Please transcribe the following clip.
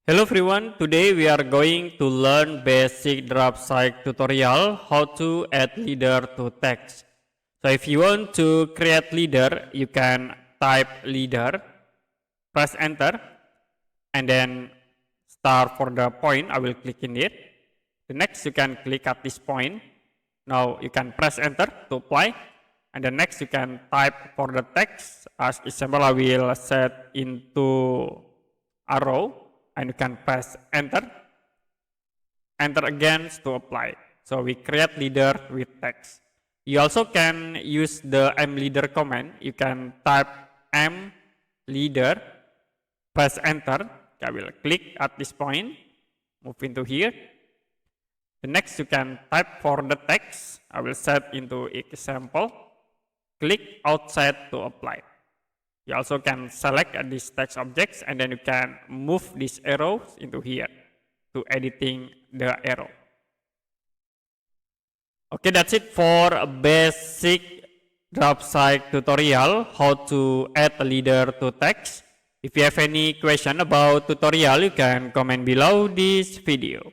Hello everyone, today we are going to learn basic Draftsight tutorial how to add leader to text. So if you want to create leader, you can type leader, press enter, and then start for the point. I will click in it. The next you can click at this point. Now you can press enter to apply, and the next you can type for the text. As example, I will set into arrow. And you can press enter again to apply. So we create leader with text. You also can use the mleader command. You can type mleader, press enter. I will click at this point, move into here. The next you can type for the text. I will set into example, click outside to apply. You also can select these text objects and then you can move these arrows into here to editing the arrow. Okay, that's it for a basic Draftsight tutorial how to add a leader to text. If you have any question about tutorial, you can comment below this video.